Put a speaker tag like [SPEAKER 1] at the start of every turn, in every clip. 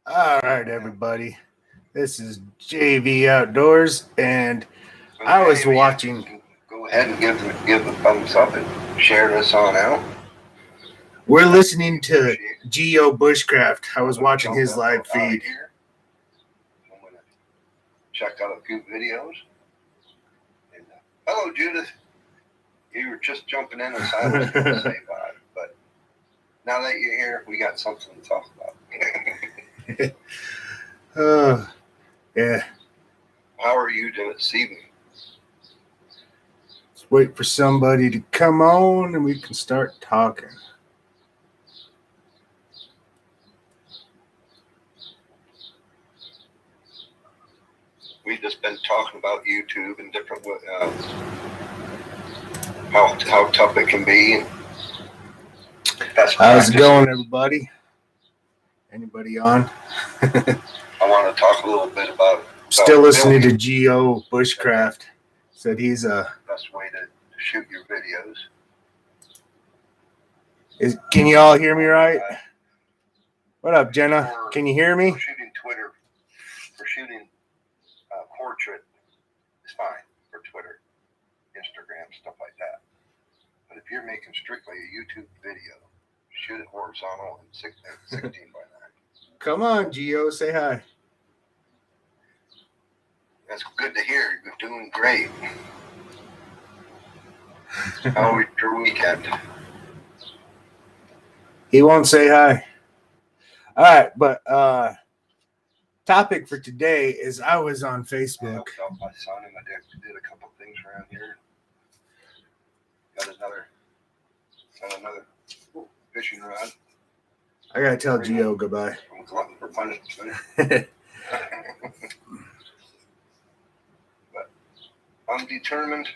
[SPEAKER 1] All right, everybody. This is JV Outdoors, and I was watching.
[SPEAKER 2] Go ahead and give the thumbs up and share this on out.
[SPEAKER 1] We're listening to Geo Bushcraft. I was watching his live feed.
[SPEAKER 2] I'm going to check out a few videos. And, hello, Judith. You were just jumping in as I was going to say bye. But now that you're here, we got something to talk about.
[SPEAKER 1] Yeah.
[SPEAKER 2] How are you doing this evening?
[SPEAKER 1] Let's wait for somebody to come on and we can start talking.
[SPEAKER 2] We've just been talking about YouTube and different how tough it can be.
[SPEAKER 1] How's it going, everybody? Anybody on?
[SPEAKER 2] I want to talk a little bit about
[SPEAKER 1] still listening to Geo Bushcraft. Said he's a
[SPEAKER 2] best way to shoot your videos.
[SPEAKER 1] Can you all hear me right? What up, Jenna? Can you hear me?
[SPEAKER 2] For shooting Twitter, for shooting portrait is fine for Twitter, Instagram, stuff like that. But if you're making strictly a YouTube video, shoot it horizontal and 16 by 9.
[SPEAKER 1] Come on, Geo, say hi.
[SPEAKER 2] That's good to hear. You're doing great. How was your weekend?
[SPEAKER 1] He won't say hi. All right, but topic for today is I was on Facebook.
[SPEAKER 2] I helped out my son and I did a couple things around here. Got another fishing rod.
[SPEAKER 1] I gotta tell Gio goodbye.
[SPEAKER 2] I'm a glutton for punishment. But I'm determined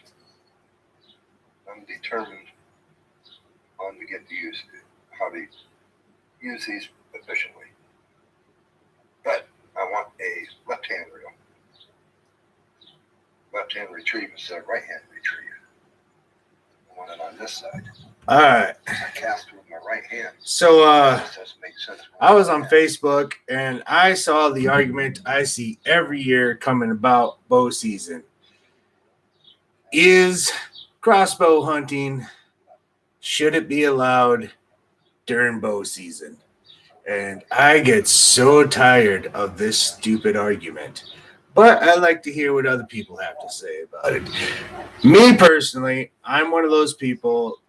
[SPEAKER 2] on to get to use how to use these efficiently. But I want a left-hand reel. Left-hand retrieve instead of right-hand retrieve. I want it on this side.
[SPEAKER 1] All right.
[SPEAKER 2] I cast with my right hand.
[SPEAKER 1] So
[SPEAKER 2] This doesn't make sense.
[SPEAKER 1] I was on Facebook and I saw the argument I see every year coming about bow season. Is crossbow hunting, should it be allowed during bow season? And I get so tired of this stupid argument. But I like to hear what other people have to say about it. Me personally, I'm one of those people,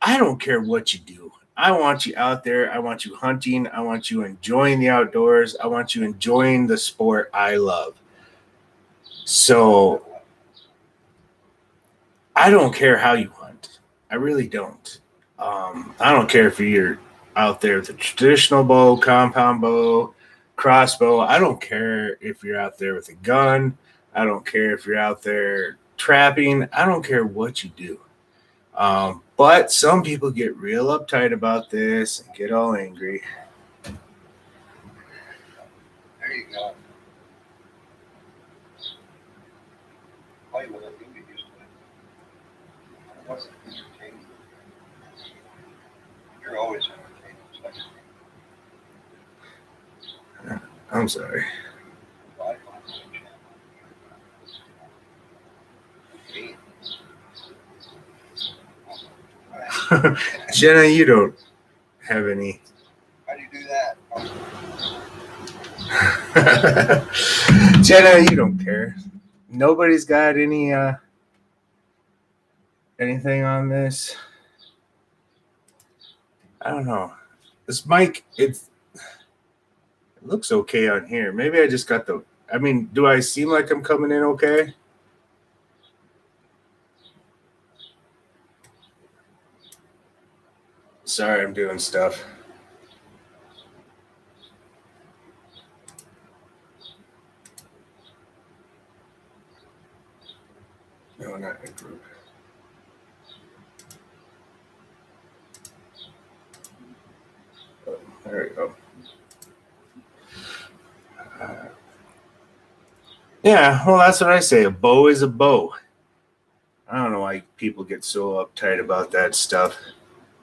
[SPEAKER 1] I don't care what you do. I want you out there. I want you hunting. I want you enjoying the outdoors. I want you enjoying the sport I love. So I don't care how you hunt. I really don't. I don't care if you're out there with a traditional bow, compound bow, crossbow. I don't care if you're out there with a gun. I don't care if you're out there trapping. I don't care what you do. But some people get real uptight about this and get all angry.
[SPEAKER 2] There you go. Play with it. You get used to it. It wasn't entertaining. You're always entertaining.
[SPEAKER 1] I'm sorry. Jenna, you don't have any.
[SPEAKER 2] How do you do that?
[SPEAKER 1] Jenna, you don't care. Nobody's got any anything on this. I don't know. This mic, it looks okay on here. Maybe I just got the. I mean, do I seem like I'm coming in okay? Sorry, I'm doing stuff. No, not in group. Oh, there we go. Yeah, well, that's what I say. A bow is a bow. I don't know why people get so uptight about that stuff.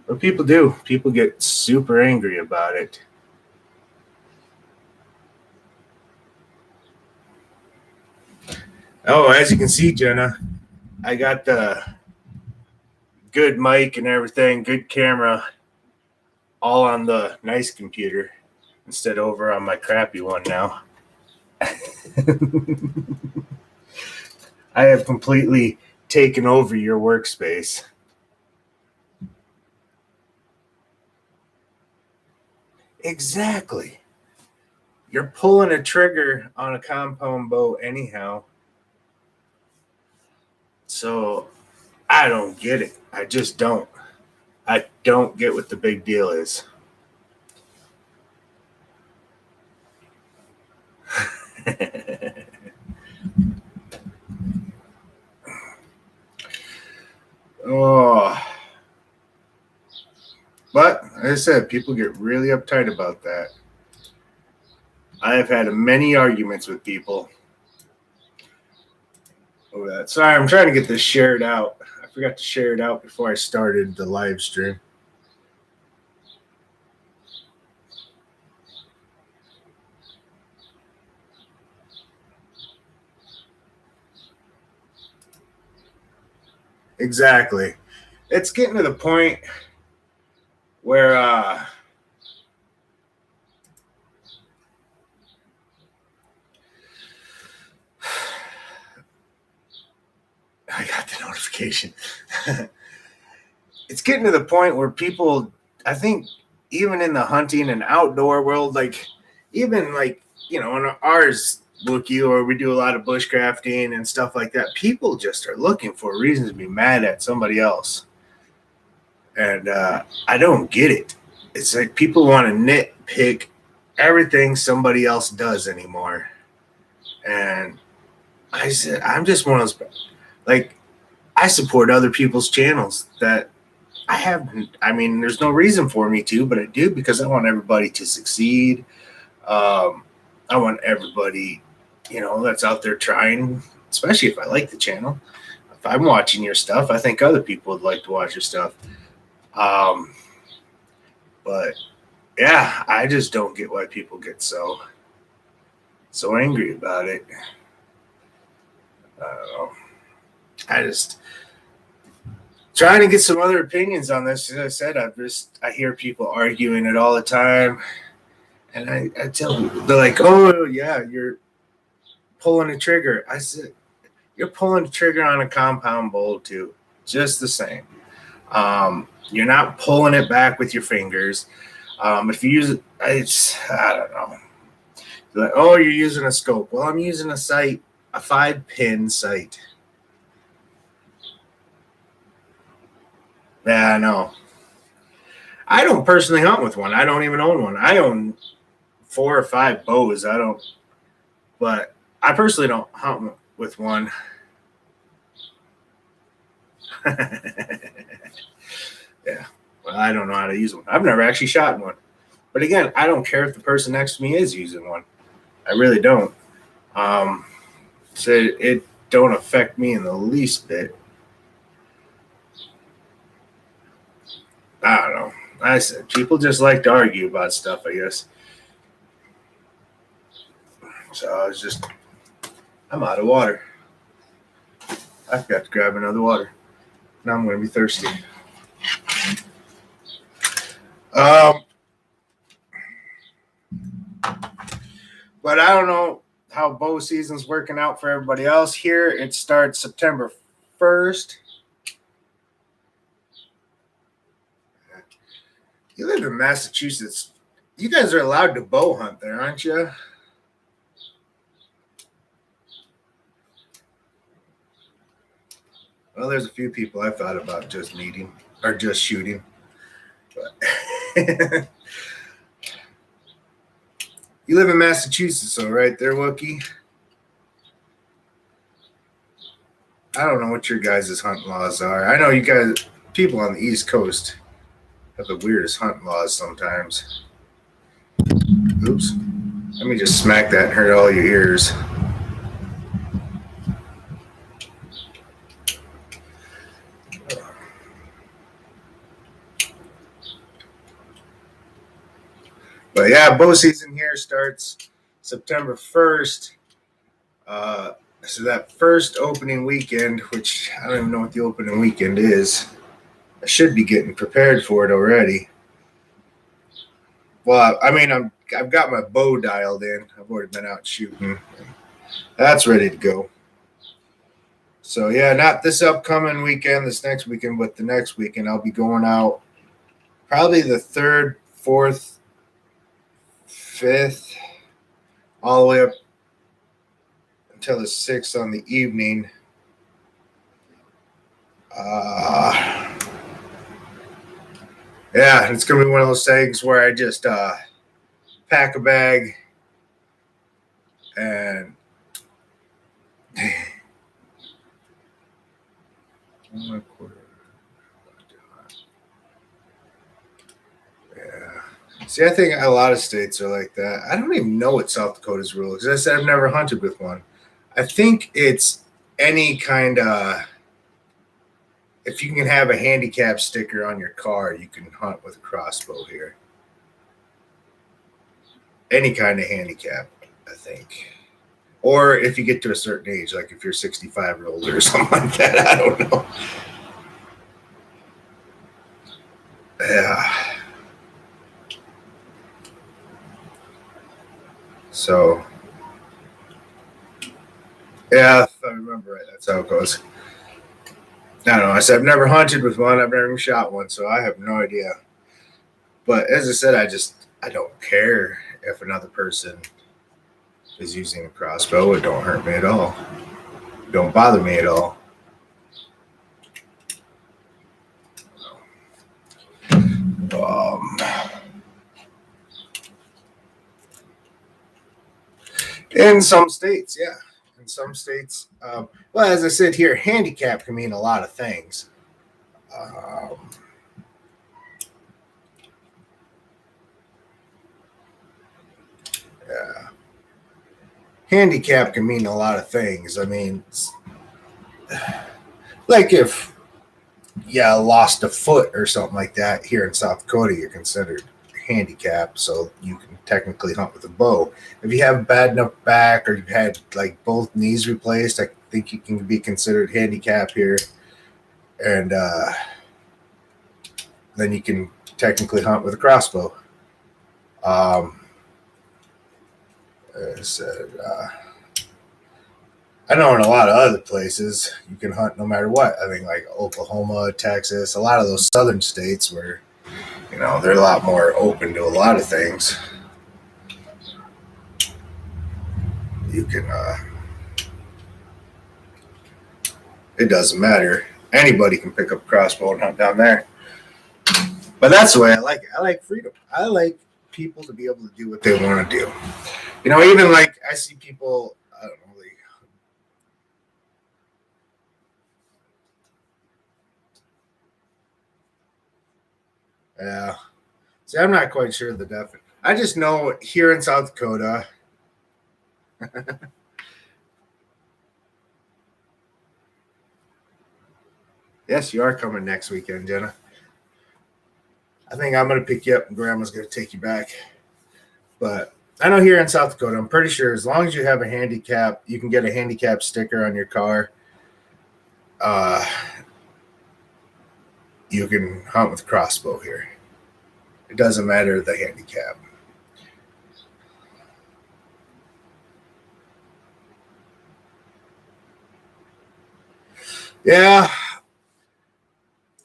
[SPEAKER 1] But people do. People get super angry about it. Oh, as you can see, Jenna, I got the good mic and everything, good camera, all on the nice computer instead of over on my crappy one now. I have completely taken over your workspace. Exactly. You're pulling a trigger on a compound bow anyhow. So I don't get it. I just don't. I don't get what the big deal is. Oh. But like I said, people get really uptight about that. I have had many arguments with people over that. Sorry, I'm trying to get this shared out. I forgot to share it out before I started the live stream. Exactly. It's getting to the point where I got the notification. It's getting to the point where people, I think, even in the hunting and outdoor world, like even like, you know, in ours, Wookie, or we do a lot of bushcrafting and stuff like that, people just are looking for reasons to be mad at somebody else. And I don't get it. It's like people want to nitpick everything somebody else does anymore. And I said, I'm just one of those, like, I support other people's channels that I haven't. I mean, there's no reason for me to, but I do because I want everybody to succeed. I want everybody, you know, that's out there trying, especially if I like the channel. If I'm watching your stuff, I think other people would like to watch your stuff. But yeah, I just don't get why people get so angry about it. I don't know. I just trying to get some other opinions on this. As I said, I hear people arguing it all the time, and I tell them, they're like, "Oh yeah, you're pulling a trigger." I said, "You're pulling a trigger on a compound bow too, just the same. You're not pulling it back with your fingers. If you use it, I don't know. They're like, oh, you're using a scope. Well, I'm using a sight, a 5-pin sight. Yeah, I know. I don't personally hunt with one. I don't even own one. I own 4 or 5 bows. But I personally don't hunt with one. Yeah. Well, I don't know how to use one. I've never actually shot one. But again, I don't care if the person next to me is using one. I really don't. So it don't affect me in the least bit. I don't know. I said people just like to argue about stuff, I guess. So I'm out of water. I forgot to grab another water. Now I'm going to be thirsty. But I don't know how bow season's working out for everybody else. Here it starts September 1st. You live in Massachusetts. You guys are allowed to bow hunt there, aren't you? Well, there's a few people I thought about just meeting or just shooting. But you live in Massachusetts, so right there, Wookie. I don't know what your guys' hunting laws are. I know you guys, people on the East Coast, have the weirdest hunting laws sometimes. Oops. Let me just smack that and hurt all your ears. But yeah, bow season here starts September 1st. So that first opening weekend, which I don't even know what the opening weekend is, I should be getting prepared for it already. Well, I mean, I've got my bow dialed in. I've already been out shooting. That's ready to go. So yeah, not this upcoming weekend, this next weekend, but the next weekend I'll be going out. Probably the 3rd, 4th, 5th, all the way up until the 6th on the evening. Yeah, it's gonna be one of those things where I just pack a bag and yeah. See, I think a lot of states are like that. I don't even know what South Dakota's rule is. Because I said I've never hunted with one. I think it's any kind of, if you can have a handicap sticker on your car, you can hunt with a crossbow here. Any kind of handicap, I think. Or if you get to a certain age, like if you're 65 or older or something like that, I don't know. Yeah. So, yeah, if I remember right, that's how it goes. I don't know. I said I've never hunted with one. I've never even shot one, so I have no idea. But as I said, I don't care if another person is using a crossbow. It don't hurt me at all. It don't bother me at all. In some states, yeah. In some states, well, as I said here, handicap can mean a lot of things. Yeah. Handicap can mean a lot of things. I mean, like if lost a foot or something like that here in South Dakota, you're considered handicapped, so you can technically hunt with a bow. If you have a bad enough back or you've had like both knees replaced, I think you can be considered handicapped here, and then you can technically hunt with a crossbow. I said, I know in a lot of other places you can hunt no matter what. I think like Oklahoma, Texas, a lot of those southern states where, they're a lot more open to a lot of things. You can, it doesn't matter. Anybody can pick up a crossbow and hunt down there. But that's the way I like it. I like freedom. I like people to be able to do what they want to do. Even like I see people, I don't know, yeah. See, I'm not quite sure the definition. I just know here in South Dakota. Yes, you are coming next weekend, Jenna. I think I'm going to pick you up and Grandma's going to take you back. But I know here in South Dakota, I'm pretty sure as long as you have a handicap, you can get a handicap sticker on your car. You can hunt with crossbow here. It doesn't matter the handicap. Yeah,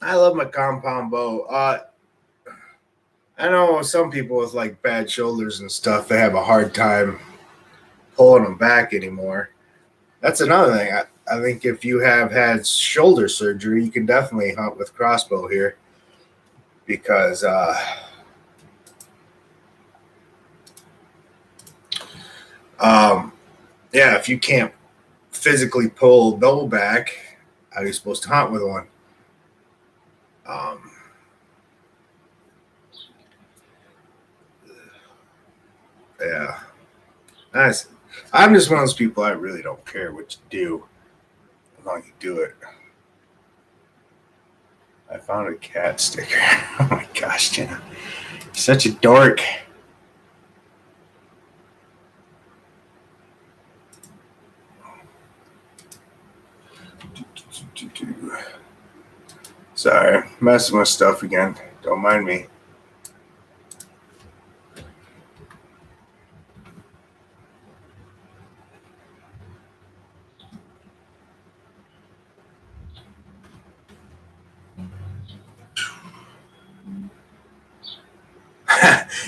[SPEAKER 1] I love my compound bow. I know some people with like bad shoulders and stuff, they have a hard time pulling them back anymore. That's another thing. I think if you have had shoulder surgery, you can definitely hunt with crossbow here because yeah, if you can't physically pull a bow back, how are you supposed to hunt with one? Yeah, nice. I'm just one of those people. I really don't care what you do, as long as you do it. I found a cat sticker. Oh my gosh, Jenna, you're such a dork. Sorry, messing with stuff again. Don't mind me.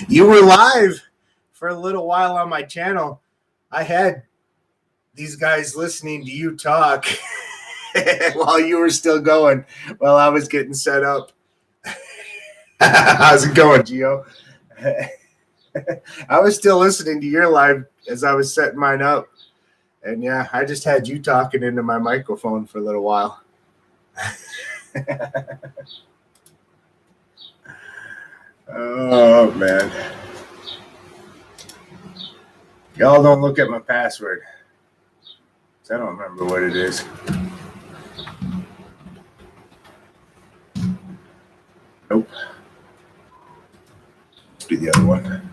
[SPEAKER 1] You were live for a little while on my channel. I had these guys listening to you talk while you were still going, while I was getting set up. How's it going, Gio? I was still listening to your live as I was setting mine up. And yeah, I just had you talking into my microphone for a little while. Oh, man. Y'all don't look at my password. I don't remember what it is. Nope. Let's do the other one.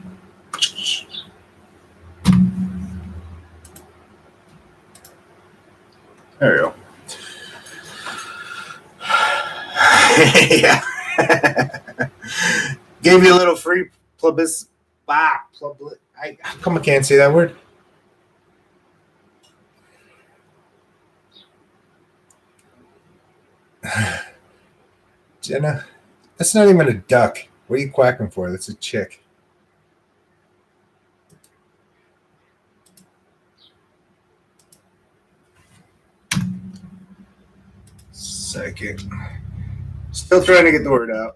[SPEAKER 1] There we go. Yeah. Gave you a little free plebis. How come I can't say that word? Jenna, that's not even a duck. What are you quacking for? That's a chick. Second. Still trying to get the word out.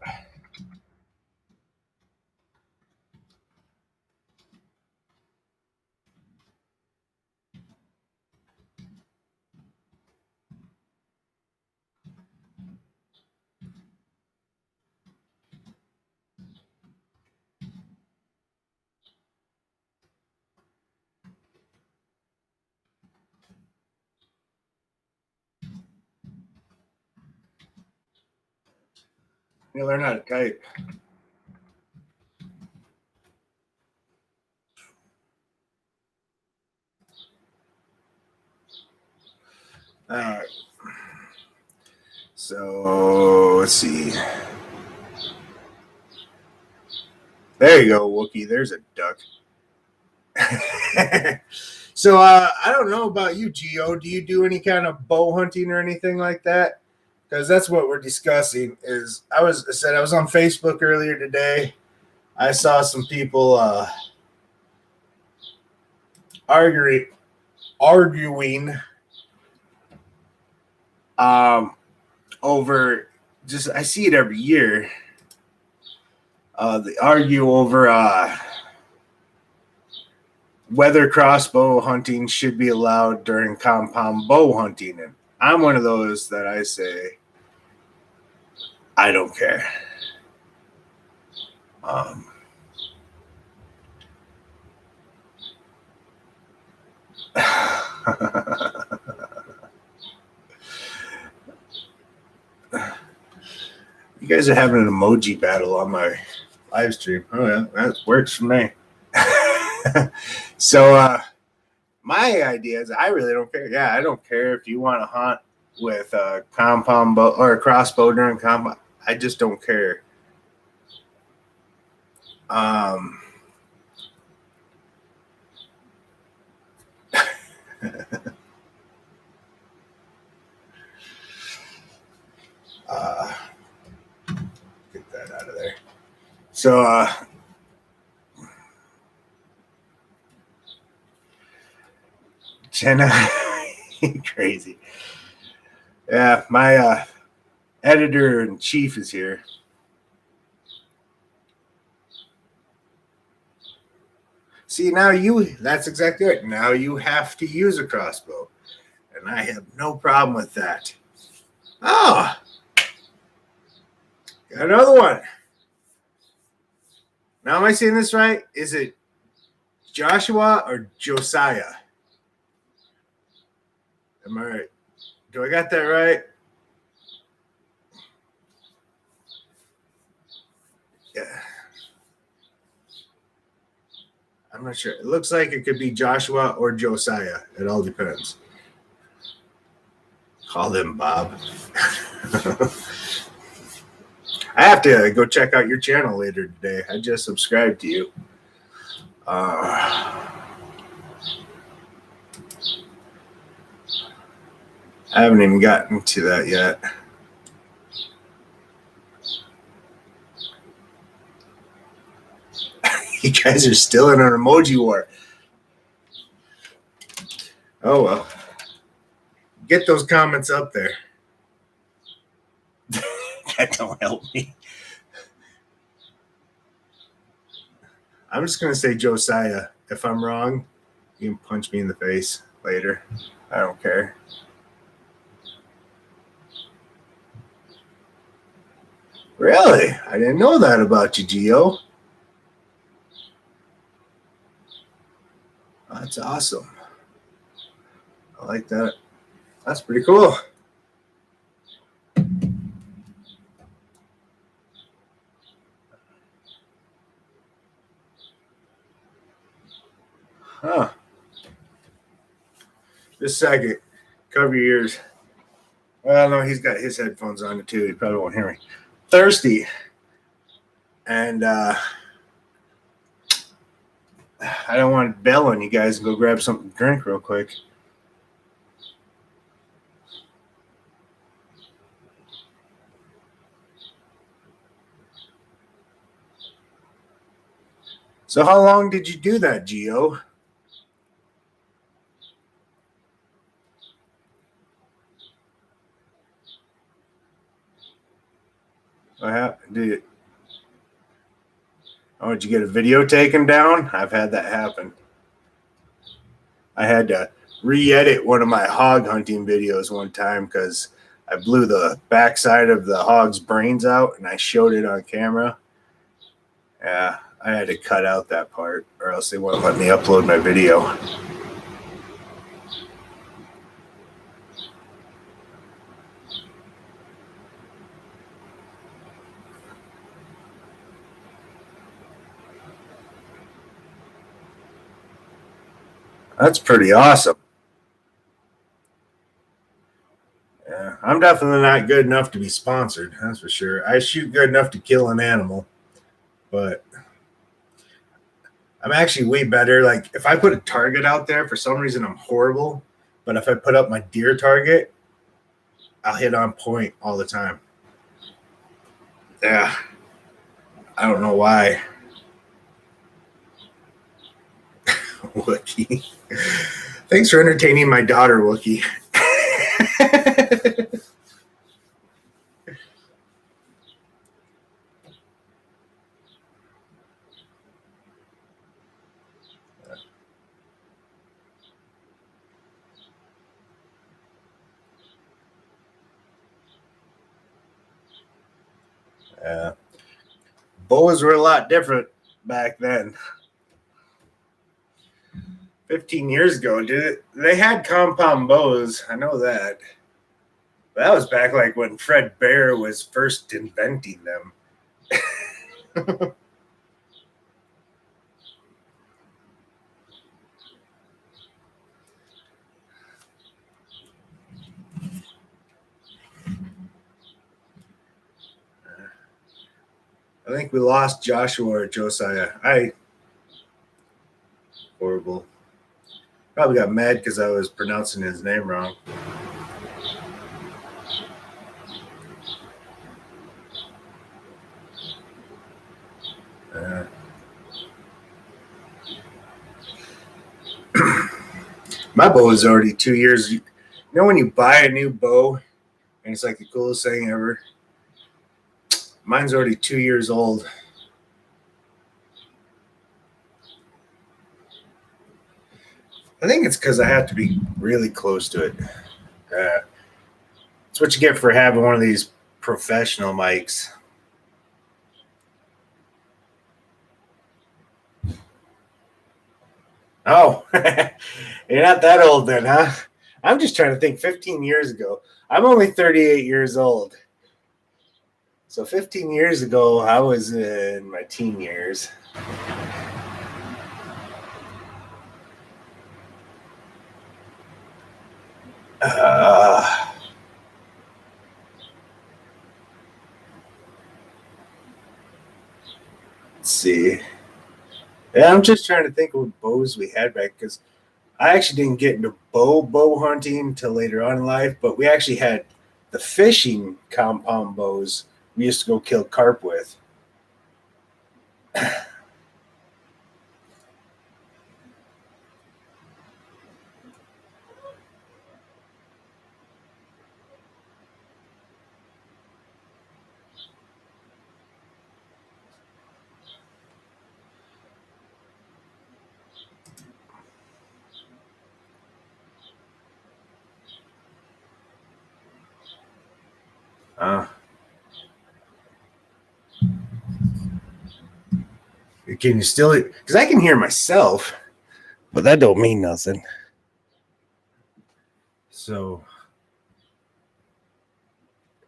[SPEAKER 1] You learn how to type. All right. So let's see. There you go, Wookie. There's a duck. So I don't know about you, Gio. Do you do any kind of bow hunting or anything like that? Because that's what we're discussing. I was on Facebook earlier today. I saw some people arguing over just, I see it every year. They argue over whether crossbow hunting should be allowed during compound bow hunting. And I'm one of those that I say, I don't care. You guys are having an emoji battle on my live stream. Oh yeah, that works for me. So my idea is I really don't care. Yeah, I don't care if you want to hunt with a compound bow or a crossbow during compound. I just don't care. Get that out of there. So Jenna, crazy. Yeah, my editor in chief is here. See, that's exactly right. Now you have to use a crossbow. And I have no problem with that. Oh, got another one. Now, am I saying this right? Is it Joshua or Josiah? Am I right? Do I got that right? Yeah. I'm not sure. It looks like it could be Joshua or Josiah. It all depends. Call them Bob. I have to go check out your channel later today. I just subscribed to you. I haven't even gotten to that yet. You guys are still in an emoji war. Oh, well. Get those comments up there. That don't help me. I'm just going to say Josiah. If I'm wrong, you can punch me in the face later. I don't care. Really? I didn't know that about you, Gio. That's awesome. I like that. That's pretty cool. Huh. Just a second. Cover your ears. Well, no, he's got his headphones on too. He probably won't hear me. Thirsty. And I don't want to bail on you guys and go grab something to drink real quick. So how long did you do that, Gio? Did you get a video taken down? I've had that happen. I had to re-edit one of my hog hunting videos one time because I blew the backside of the hog's brains out and I showed it on camera. Yeah, I had to cut out that part or else they wouldn't let me upload my video. That's pretty awesome. Yeah, I'm definitely not good enough to be sponsored, that's for sure. I shoot good enough to kill an animal, but I'm actually way better. Like, if I put a target out there, for some reason I'm horrible, but if I put up my deer target, I'll hit on point all the time. Yeah, I don't know why. Wookie. Thanks for entertaining my daughter, Wookie. Bows were a lot different back then. 15 years ago, they had compound bows. I know that. But that was back like when Fred Bear was first inventing them. I think we lost Joshua or Josiah. Horrible. Probably got mad because I was pronouncing his name wrong. My bow is already 2 years. You know when you buy a new bow and it's like the coolest thing ever? Mine's already 2 years old. I think it's because I have to be really close to it. It's what you get for having one of these professional mics. Oh, you're not that old then, huh? I'm just trying to think 15 years ago. I'm only 38 years old. So 15 years ago, I was in my teen years. Let's see. Yeah, I'm just trying to think of what bows we had back, because I actually didn't get into bow hunting until later on in life, but we actually had the fishing compound bows we used to go kill carp with. Can you still? Because I can hear myself, but that don't mean nothing. So,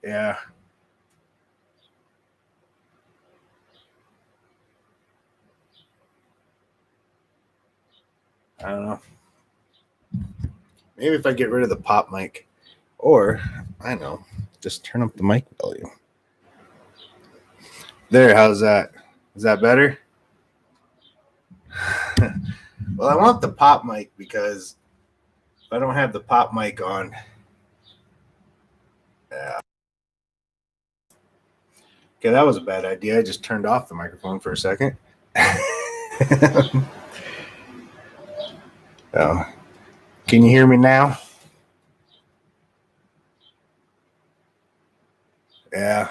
[SPEAKER 1] yeah. I don't know. Maybe if I get rid of the pop mic, or I know, just turn up the mic volume. There, how's that? Is that better? Well, I want the pop mic because if I don't have the pop mic on, yeah. Okay, that was a bad idea. I just turned off the microphone for a second. Oh, can you hear me now? Yeah.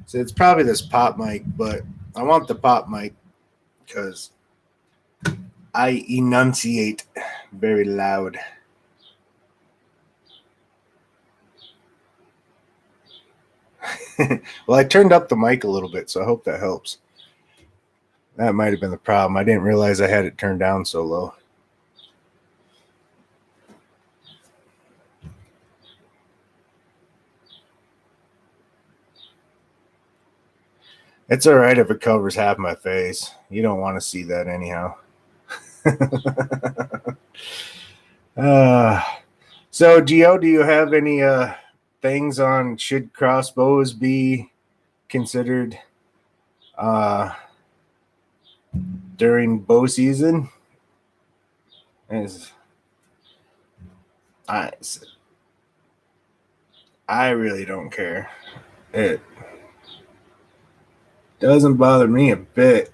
[SPEAKER 1] So it's probably this pop mic, but I want the pop mic because I enunciate very loud. Well, I turned up the mic a little bit, so I hope that helps. That might have been the problem. I didn't realize I had it turned down so low. It's all right if it covers half my face. You don't want to see that anyhow. So, Gio, do you have any things on should crossbows be considered during bow season? I really don't care. It doesn't bother me a bit.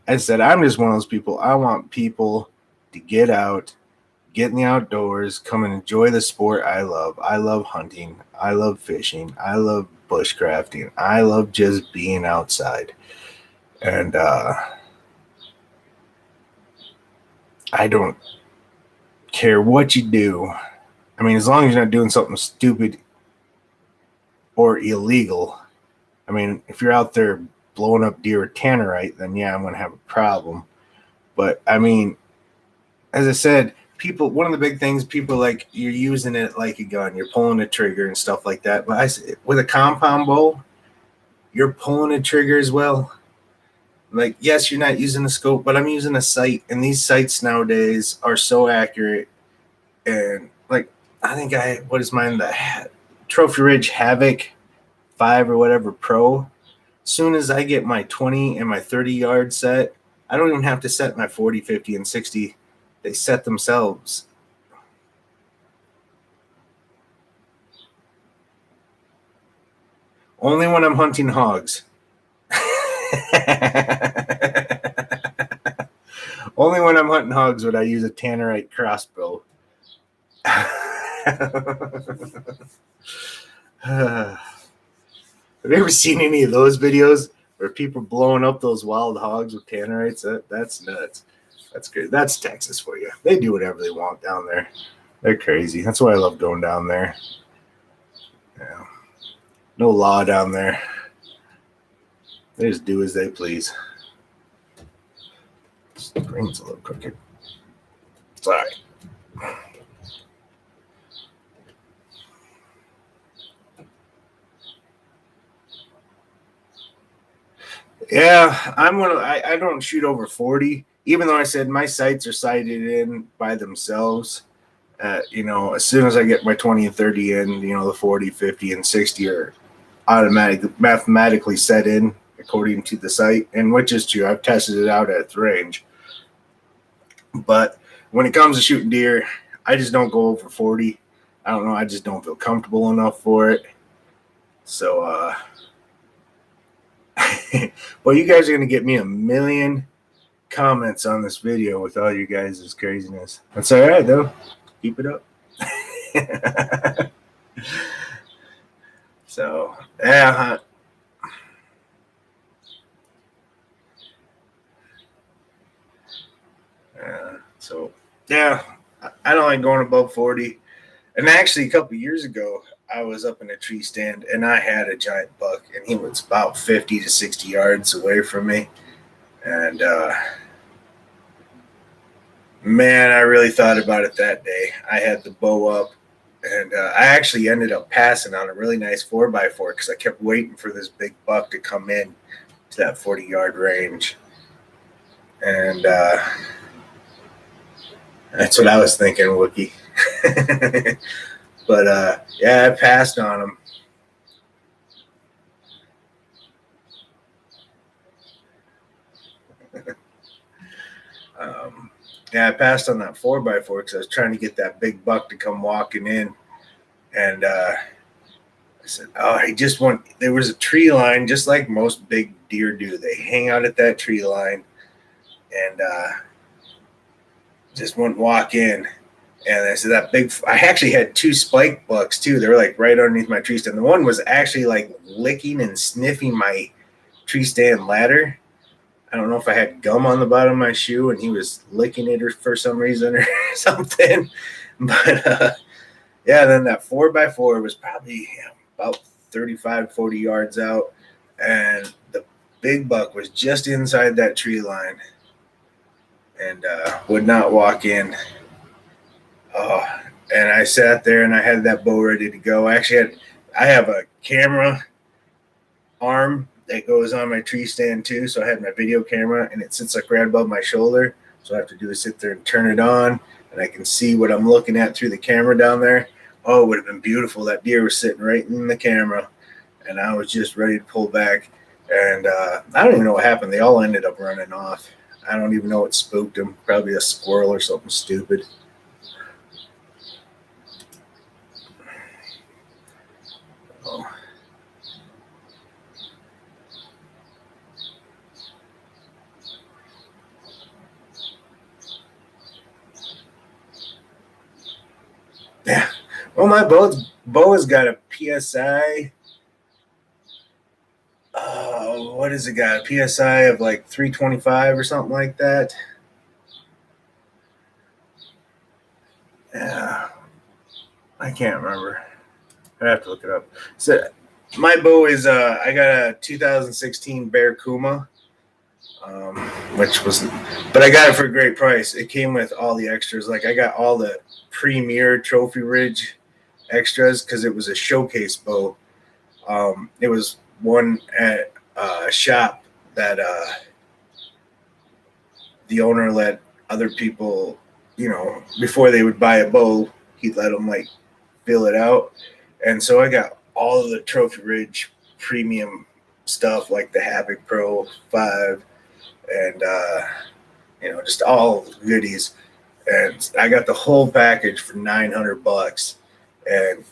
[SPEAKER 1] As I said, I'm just one of those people. I want people to get out, get in the outdoors, come and enjoy the sport I love. I love hunting. I love fishing. I love bushcrafting. I love just being outside. And I don't care what you do. I mean, as long as you're not doing something stupid or illegal. I mean, if you're out there blowing up deer with tannerite, then yeah, I'm going to have a problem. But I mean, as I said, people, one of the big things, people like you're using it like a gun, you're pulling a trigger and stuff like that. But with a compound bow, you're pulling a trigger as well. Like, yes, you're not using a scope, but I'm using a sight, and these sights nowadays are so accurate. And like, I think what is mine? The Trophy Ridge Havoc 5 or whatever Pro. As soon as I get my 20 and my 30 yard set, I don't even have to set my 40, 50, and 60. They set themselves. Only when I'm hunting hogs. Only when I'm hunting hogs would I use a tannerite crossbow. Have you ever seen any of those videos where people blowing up those wild hogs with tannerites? That's nuts. That's good. That's Texas for you. They do whatever they want down there. They're crazy. That's why I love going down there. Yeah. No law down there. They just do as they please. The screen's a little crooked. It's all right. Yeah, I don't shoot over 40, even though I said my sights are sighted in by themselves. As soon as I get my 20 and 30 in, the 40, 50, and 60 are mathematically set in according to the site, and which is true. I've tested it out at the range. But when it comes to shooting deer, I just don't go over 40. I don't know. I just don't feel comfortable enough for it. So, well, you guys are going to get me a million comments on this video with all you guys' craziness. That's all right, though. Keep it up. So, yeah. So, yeah, I don't like going above 40. And actually, a couple years ago, I was up in a tree stand and I had a giant buck, and he was about 50 to 60 yards away from me. And man, I really thought about it that day. I had the bow up, and I actually ended up passing on a really nice 4x4 because I kept waiting for this big buck to come in to that 40-yard range. And that's what I was thinking, Wookie. But yeah, I passed on him. Yeah, I passed on that 4x4 because I was trying to get that big buck to come walking in. And I said, oh, he just went. There was a tree line, just like most big deer do. They hang out at that tree line and just wouldn't walk in. And I said, that big, I actually had two spike bucks too. They were like right underneath my tree stand. The one was actually like licking and sniffing my tree stand ladder. I don't know if I had gum on the bottom of my shoe and he was licking it for some reason or something. But yeah, then that 4x4 was probably about 35, 40 yards out. And the big buck was just inside that tree line and would not walk in. Oh, and I sat there and I had that bow ready to go. I have a camera arm that goes on my tree stand too. So I had my video camera and it sits like right above my shoulder. So I have to do is sit there and turn it on and I can see what I'm looking at through the camera down there. Oh, it would have been beautiful. That deer was sitting right in the camera and I was just ready to pull back. And I don't even know what happened. They all ended up running off. I don't even know what spooked them. Probably a squirrel or something stupid. Oh. Yeah. Well, my bow has got a PSI. What has it got? A PSI of like 325 or something like that. Yeah. I can't remember. I have to look it up. So my bow is I got a 2016 Bear Kuma, which was, but I got it for a great price. It came with all the extras. Like I got all the premier Trophy Ridge extras because it was a showcase bow. It was one at a shop that the owner let other people, before they would buy a bow, he'd let them like fill it out. And so I got all of the Trophy Ridge premium stuff like the Havoc Pro 5 and, just all goodies. And I got the whole package for $900. And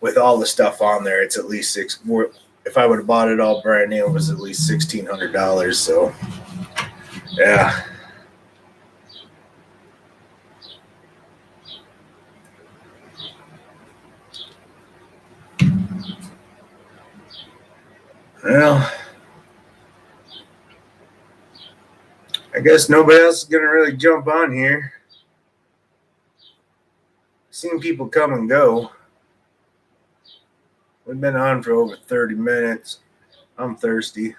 [SPEAKER 1] with all the stuff on there, it's at least if I would have bought it all brand new, it was at least $1,600. So, yeah. Well, I guess nobody else is going to really jump on here. I've seen people come and go. We've been on for over 30 minutes. I'm thirsty.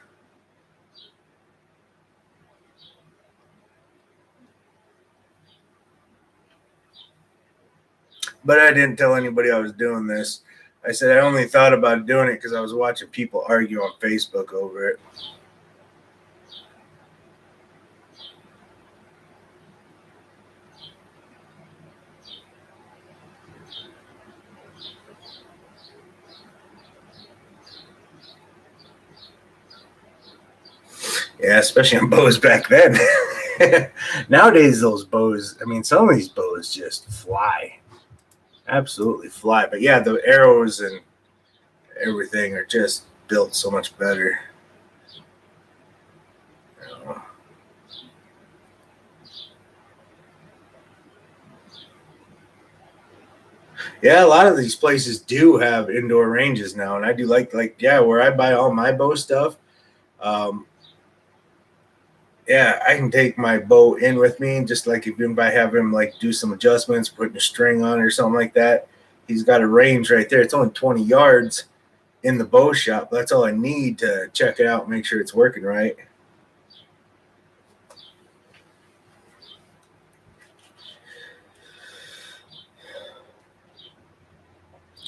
[SPEAKER 1] But I didn't tell anybody I was doing this. I said I only thought about doing it because I was watching people argue on Facebook over it. Yeah, especially on bows back then. Nowadays, those bows, I mean, some of these bows just fly. Absolutely fly. But yeah, the arrows and everything are just built so much better. You know. Yeah, a lot of these places do have indoor ranges now, and I do like where I buy all my bow stuff. Um, yeah, I can take my bow in with me, just like if I have him like do some adjustments, putting a string on it or something like that. He's got a range right there. It's only 20 yards in the bow shop. That's all I need to check it out and make sure it's working right.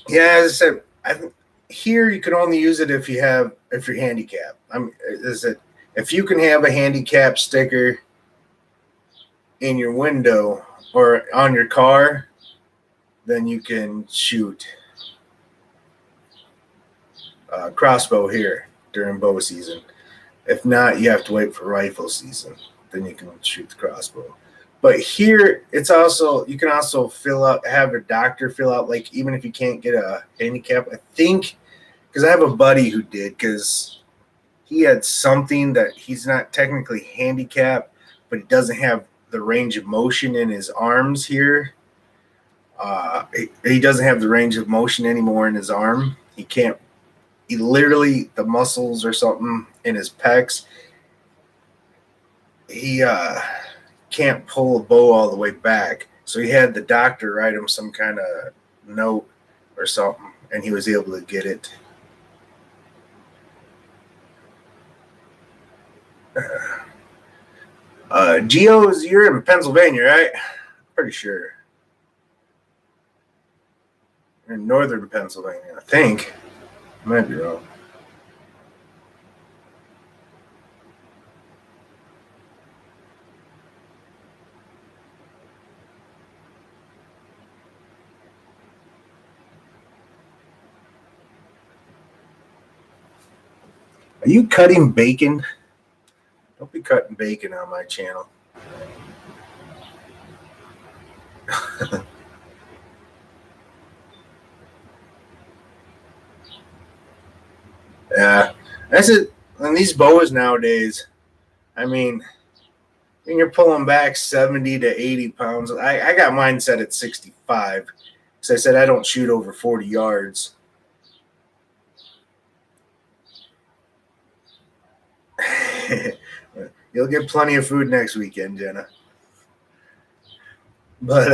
[SPEAKER 1] Yeah, as I said, here you can only use it if you're handicapped. If you can have a handicap sticker in your window or on your car, then you can shoot crossbow here during bow season. If not, you have to wait for rifle season. Then you can shoot the crossbow. But here, it's also you can also have a doctor fill out, like even if you can't get a handicap. I think because I have a buddy who did, because he had something that he's not technically handicapped, but he doesn't have the range of motion in his arms here. He doesn't have the range of motion anymore in his arm. He can't. He literally the muscles or something in his pecs. He can't pull a bow all the way back. So he had the doctor write him some kind of note or something, and he was able to get it. Geo's, you're in Pennsylvania, right? Pretty sure. You're in northern Pennsylvania, I think. I might be wrong. Are you cutting bacon? Don't be cutting bacon on my channel. Yeah, that's it. And these bows nowadays, I mean, when you're pulling back 70 to 80 pounds, I got mine set at 65. Because I said I don't shoot over 40 yards. You'll get plenty of food next weekend, Jenna. But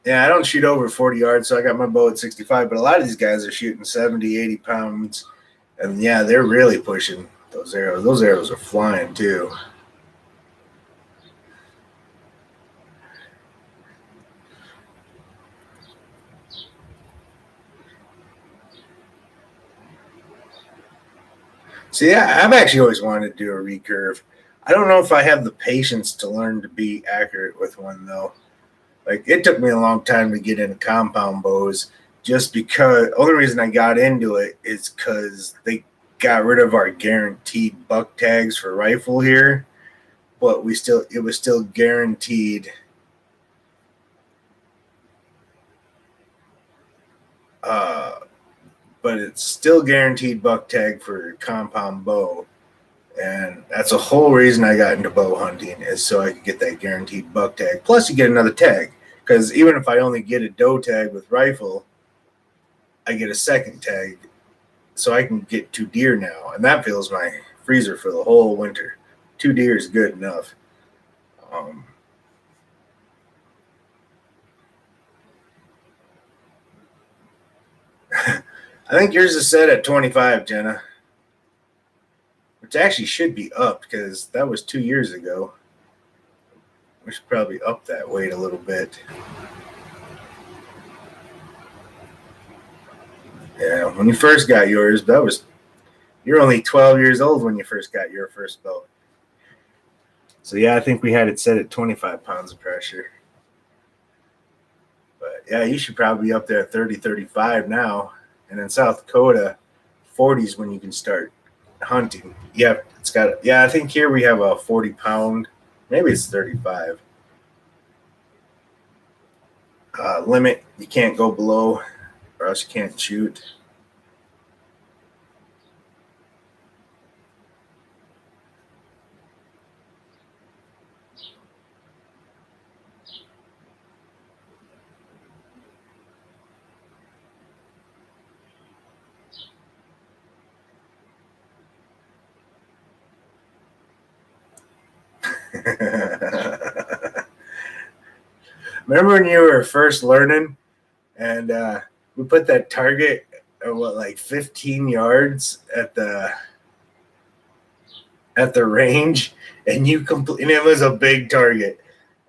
[SPEAKER 1] yeah, I don't shoot over 40 yards, so I got my bow at 65. But a lot of these guys are shooting 70, 80 pounds. And yeah, they're really pushing those arrows. Those arrows are flying too. So yeah, I've actually always wanted to do a recurve. I don't know if I have the patience to learn to be accurate with one though. Like it took me a long time to get into compound bows, just because. Only reason I got into it is because they got rid of our guaranteed buck tags for rifle here, but it was still guaranteed. But it's still guaranteed buck tag for compound bow. And that's the whole reason I got into bow hunting, is so I could get that guaranteed buck tag. Plus, you get another tag. Because even if I only get a doe tag with rifle, I get a second tag. So I can get 2 deer now. And that fills my freezer for the whole winter. 2 deer is good enough. I think yours is set at 25, Jenna. Which actually should be up because that was 2 years ago. We should probably up that weight a little bit. Yeah, when you first got yours, you're only 12 years old when you first got your first bow. So yeah, I think we had it set at 25 pounds of pressure. But yeah, you should probably be up there at 30, 35 now. And in South Dakota, 40 is when you can start hunting. Yep, it's got. Yeah, I think here we have a 40-pound, maybe it's 35 limit. You can't go below, or else you can't shoot. Remember when you were first learning, and we put that target at like 15 yards at the range, and and it was a big target,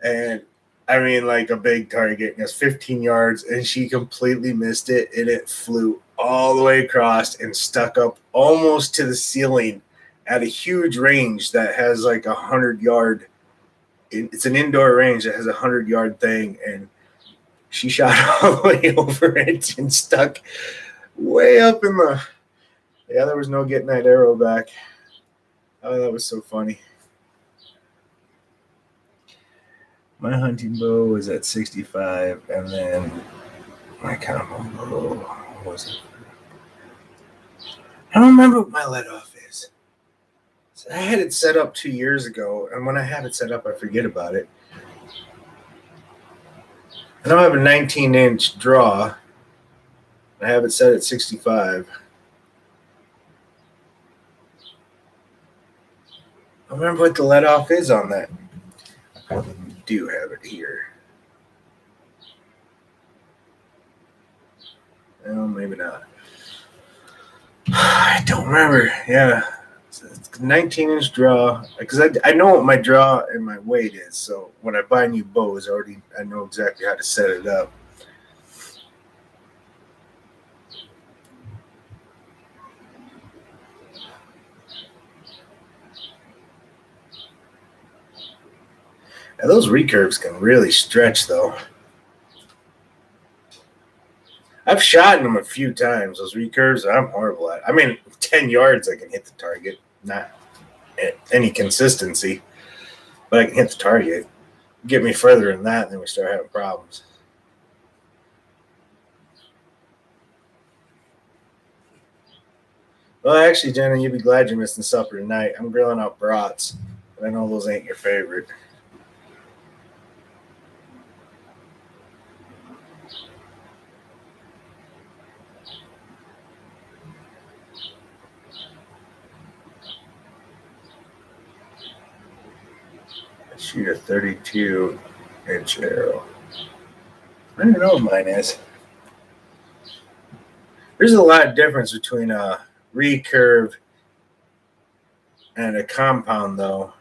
[SPEAKER 1] and I mean like a big target. It was 15 yards, and she completely missed it, and it flew all the way across and stuck up almost to the ceiling at a huge range that has like 100-yard. It's an indoor range that has 100-yard thing, and she shot all the way over it and stuck way up in the. Yeah, there was no getting that arrow back. Oh, that was so funny. My hunting bow was at 65, and then my combo bow was. I don't remember what my let off is. So I had it set up 2 years ago, and when I have it set up, I forget about it. I know I have a 19-inch draw. I have it set at 65. I don't remember what the let off is on that. I probably do have it here. Well, maybe not. I don't remember. Yeah. So it's 19-inch draw. Because I know what my draw and my weight is. So when I buy new bows, I know exactly how to set it up. Now, those recurves can really stretch, though. I've shot in them a few times. Those recurves, I'm horrible at. I mean, 10 yards, I can hit the target. Not any consistency, but I can hit the target. Get me further than that, and then we start having problems. Well, actually, Jenna, you'd be glad you're missing supper tonight. I'm grilling out brats, but I know those ain't your favorite. I shoot a 32-inch arrow. I don't know what mine is. There's a lot of difference between a recurve and a compound, though.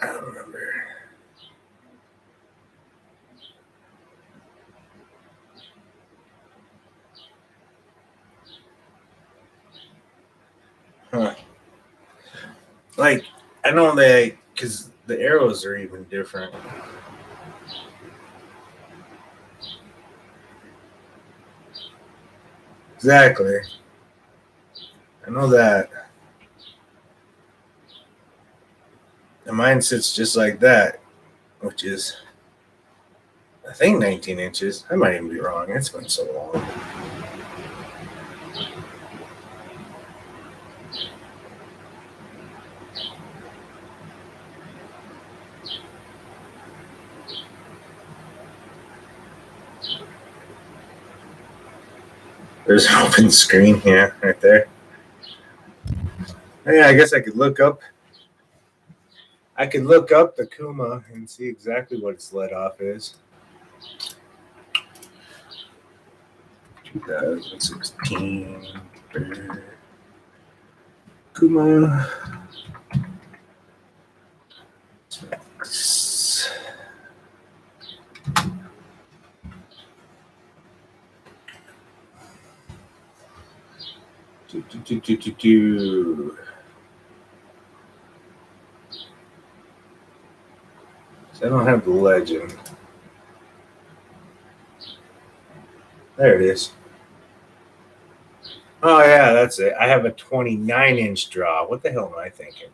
[SPEAKER 1] I don't remember. Huh. Like, I know because the arrows are even different. Exactly. I know that. And mine sits just like that, which is, I think, 19 inches. I might even be wrong. It's been so long. There's an open screen here, right there. Yeah, I guess I could look up. I could look up the Kuma and see exactly what its let off is. 2016 Kuma. I don't have the legend. There it is. Oh, yeah, that's it. I have a 29-inch draw. What the hell am I thinking?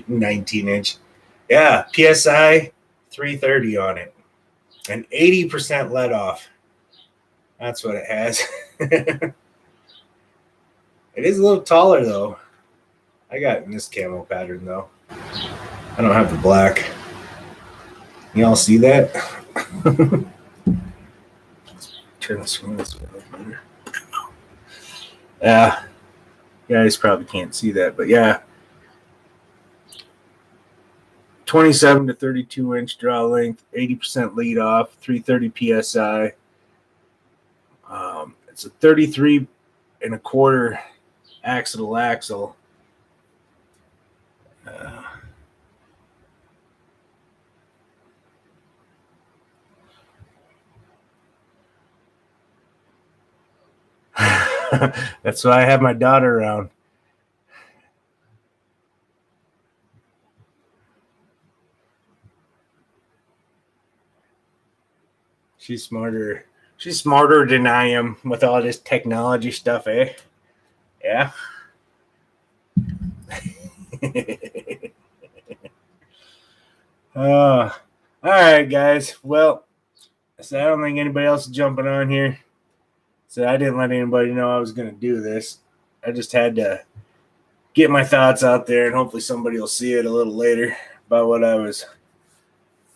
[SPEAKER 1] 19-inch. Yeah, PSI 330 on it. And 80% let off. That's what it has. It is a little taller, though. I got it in this camo pattern, though. I don't have the black. Y'all see that? Turn the screen this way. Yeah. You guys probably can't see that, but yeah. 27 to 32 inch draw length, 80% lead off, 330 PSI. It's a 33 and a quarter axle to axle. That's why I have my daughter around. She's smarter. She's smarter than I am with all this technology stuff, eh? Yeah. All right, guys. Well, so I don't think anybody else is jumping on here. So I didn't let anybody know I was going to do this. I just had to get my thoughts out there, and hopefully somebody will see it a little later about what I was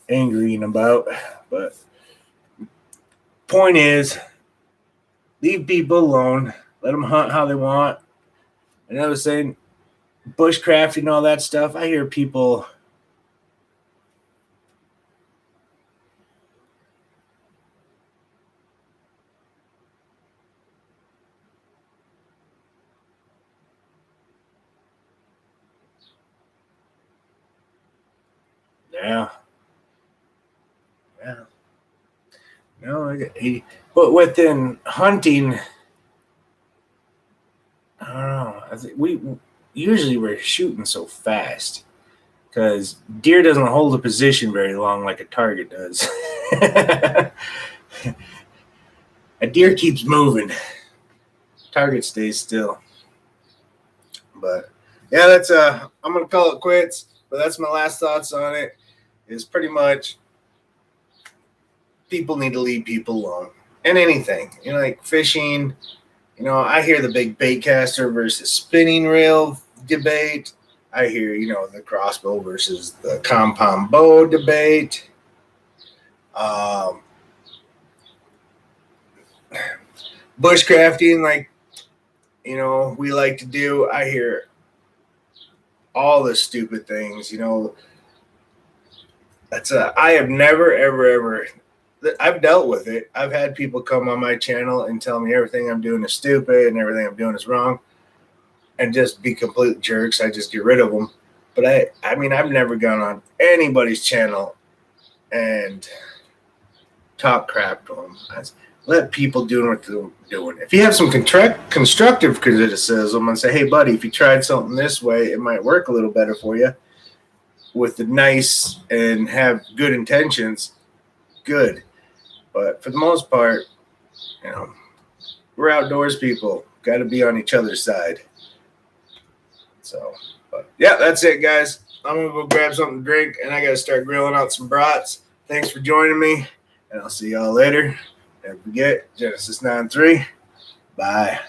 [SPEAKER 1] angry about. But point is, leave people alone. Let them hunt how they want. And I was saying, bushcrafting and all that stuff, I hear people yeah. No, I got 80. But within hunting, I don't know. I think we're shooting so fast because deer doesn't hold a position very long like a target does. A deer keeps moving. Target stays still. But yeah, that's I'm gonna call it quits. But that's my last thoughts on it. Is pretty much people need to leave people alone. And anything, like fishing. I hear the big bait caster versus spinning reel debate. I hear, the crossbow versus the compound bow debate. Bushcrafting, like, we like to do. I hear all the stupid things, I have never, ever, I've dealt with it. I've had people come on my channel and tell me everything I'm doing is stupid and everything I'm doing is wrong and just be complete jerks. I just get rid of them. But I've never gone on anybody's channel and talk crap to them. Let people do what they're doing. If you have some constructive criticism and say, hey, buddy, if you tried something this way, it might work a little better for you with the nice and have good intentions, good. But for the most part, we're outdoors people. Got to be on each other's side. So, but yeah, that's it, guys. I'm going to go grab something to drink, and I got to start grilling out some brats. Thanks for joining me, and I'll see y'all later. Don't forget, Genesis 9:3. Bye.